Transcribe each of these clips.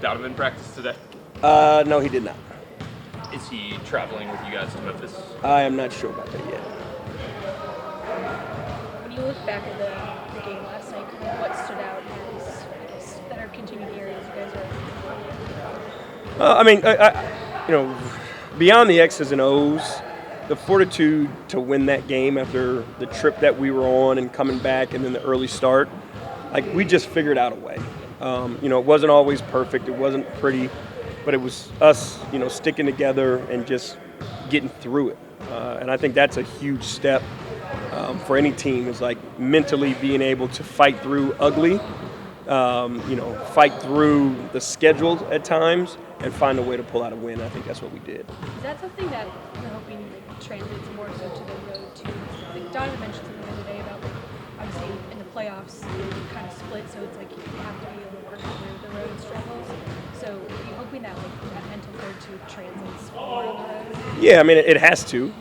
without him in practice today? No, he did not. Is he traveling with you guys to Memphis? I am not sure about that yet. When you look back at the game last night, what stood out as, I guess, that are continued areas you guys are? Beyond the X's and O's, the fortitude to win that game after the trip that we were on and coming back and then the early start, we just figured out a way. It wasn't always perfect. It wasn't pretty, but it was us, sticking together and just getting through it. And I think that's a huge step for any team, is mentally being able to fight through ugly, fight through the schedule at times and find a way to pull out a win. I think that's what we did. Is that something that you're hoping translates more so to the road too? Donovan mentioned something the other day about obviously in the playoffs you kind of split, so it's you have to be able to work through the road struggles. So are you hoping that that mental fortitude translates more on the road? Yeah, it has to.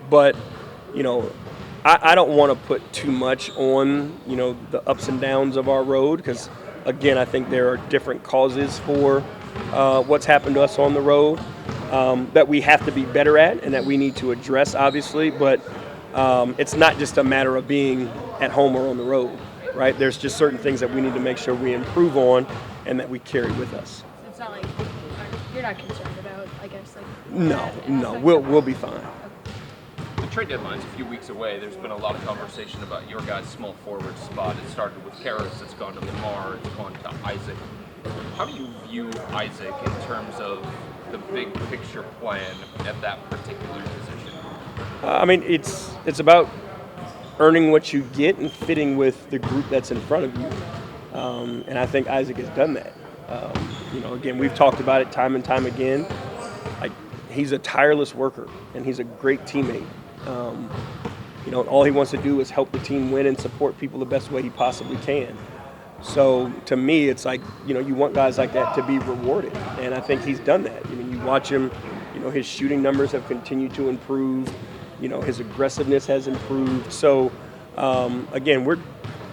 But I don't want to put too much on the ups and downs of our road, because again, I think there are different causes for what's happened to us on the road that we have to be better at and that we need to address, obviously. But it's not just a matter of being at home or on the road, right? There's just certain things that we need to make sure we improve on and that we carry with us. It's not you're not concerned about, I guess, No, we'll be fine. The trade deadline's a few weeks away. There's been a lot of conversation about your guys' small forward spot. It started with Karras, it's gone to Lamar, it's gone to Isaac. How do you view Isaac in terms of the big picture plan at that particular position? It's about earning what you get and fitting with the group that's in front of you. And I think Isaac has done that. Again, we've talked about it time and time again. He's a tireless worker and he's a great teammate. All he wants to do is help the team win and support people the best way he possibly can. So to me, it's you want guys like that to be rewarded, and I think he's done that. You watch him, his shooting numbers have continued to improve. His aggressiveness has improved. So again, we're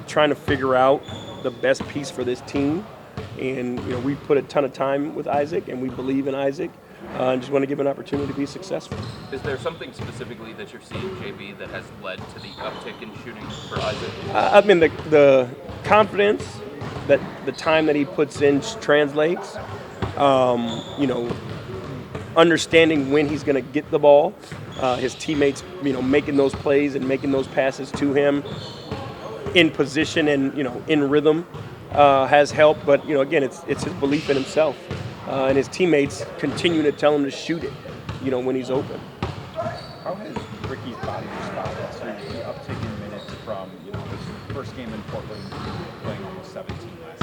trying to figure out the best piece for this team, and we've put a ton of time with Isaac, and we believe in Isaac. And just want to give him an opportunity to be successful. Is there something specifically that you're seeing, J.B., that has led to the uptick in shooting for Isaac? The confidence that the time that he puts in translates. Understanding when he's going to get the ball. His teammates, making those plays and making those passes to him in position and, in rhythm has helped. But, again, it's his belief in himself. And his teammates continue to tell him to shoot it, when he's open. How has Ricky's body responded to the uptick in minutes from his first game in Portland, playing almost 17 last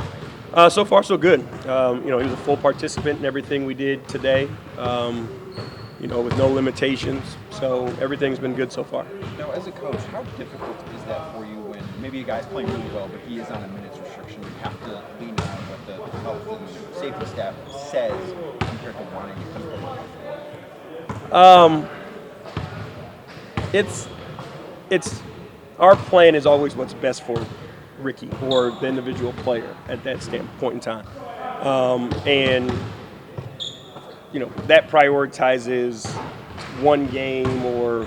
night? So far, so good. He was a full participant in everything we did today, with no limitations. So everything's been good so far. Now, as a coach, how difficult is that for you when maybe a guy's playing really well, but he is on a minutes restriction? You have to lean on what the health and safety staff says compared to wanting to come from It's our plan is always what's best for Ricky or the individual player at that point in time. That prioritizes one game or,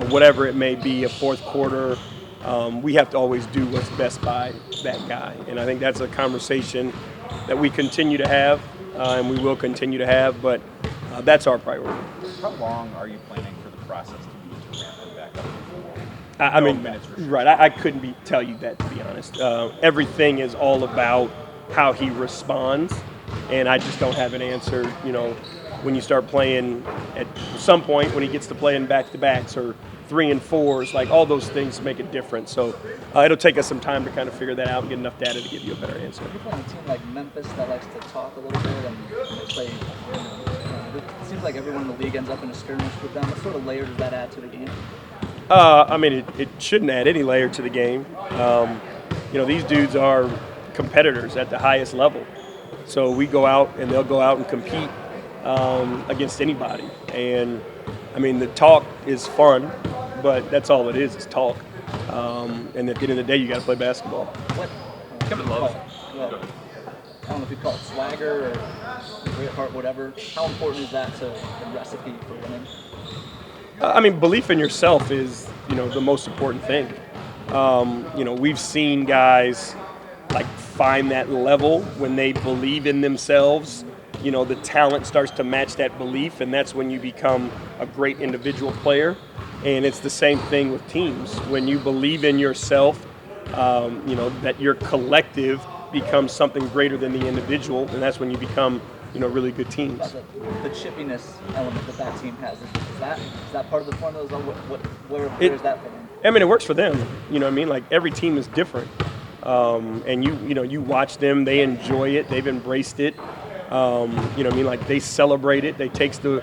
whatever it may be, a fourth quarter. We have to always do what's best by that guy. And I think that's a conversation that we continue to have and we will continue to have, but that's our priority. How long are you planning for the process to be to ramp him back up? Right. I couldn't tell you that, to be honest. Everything is all about how he responds, and I just don't have an answer. When you start playing at some point, when he gets to playing back-to-backs or 3 and 4s, all those things make a difference. So it'll take us some time to kind of figure that out and get enough data to give you a better answer. You're playing a team like Memphis that likes to talk a little bit and they play. It seems like everyone in the league ends up in a skirmish with them. What sort of layer does that add to the game? It shouldn't add any layer to the game. These dudes are competitors at the highest level. So we go out and they'll go out and compete against anybody. And, the talk is fun, but that's all it is talk. And at the end of the day, you got to play basketball. Kevin Love. I don't know if you call it swagger or great heart, whatever. How important is that to the recipe for winning? I mean, belief in yourself is, the most important thing. We've seen guys like find that level when they believe in themselves. The talent starts to match that belief, and that's when you become a great individual player. And it's the same thing with teams. When you believe in yourself, that your collective becomes something greater than the individual, and that's when you become, really good teams. The chippiness element that team has, is that part of the formula? Where is that for them? I mean, it works for them. You know what I mean? Like, every team is different. And you watch them, they enjoy it, they've embraced it. Like, they celebrate it, they take the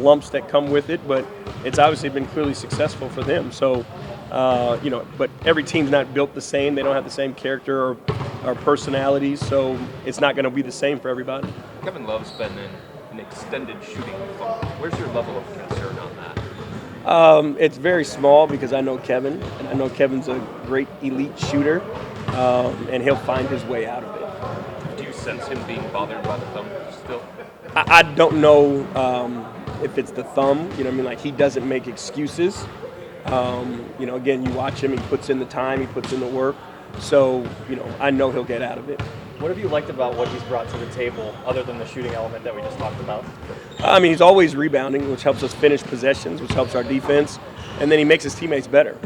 lumps that come with it, but it's obviously been clearly successful for them. So, but every team's not built the same. They don't have the same character or personalities, so it's not going to be the same for everybody. Kevin Love's been in an extended shooting funk. Where's your level of concern on that? It's very small because I know Kevin, and I know Kevin's a great elite shooter, and he'll find his way out of it. Do you sense him being bothered by the thumb still? I don't know if it's the thumb. Like, he doesn't make excuses. Again, you watch him, he puts in the time, he puts in the work. So, I know he'll get out of it. What have you liked about what he's brought to the table, other than the shooting element that we just talked about? I mean, he's always rebounding, which helps us finish possessions, which helps our defense. And then he makes his teammates better.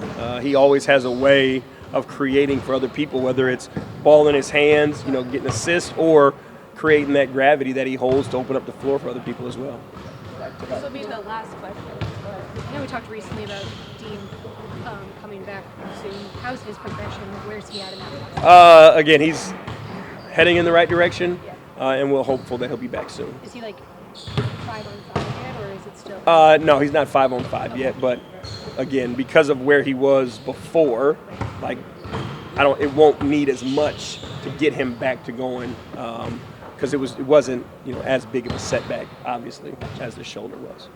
He always has a way of creating for other people, whether it's ball in his hands, getting assists, or creating that gravity that he holds to open up the floor for other people as well. This will be the last question. I know we talked recently about Dean coming back soon. How's his progression? Where's he at in that process? Again, he's heading in the right direction, and we're hopeful that he'll be back soon. Is he like 5-on-5 yet, or is it still? No, he's not 5-on-5 yet, but again, because of where he was before, like, it won't need as much to get him back to going, because it wasn't as big of a setback, obviously, as the shoulder was.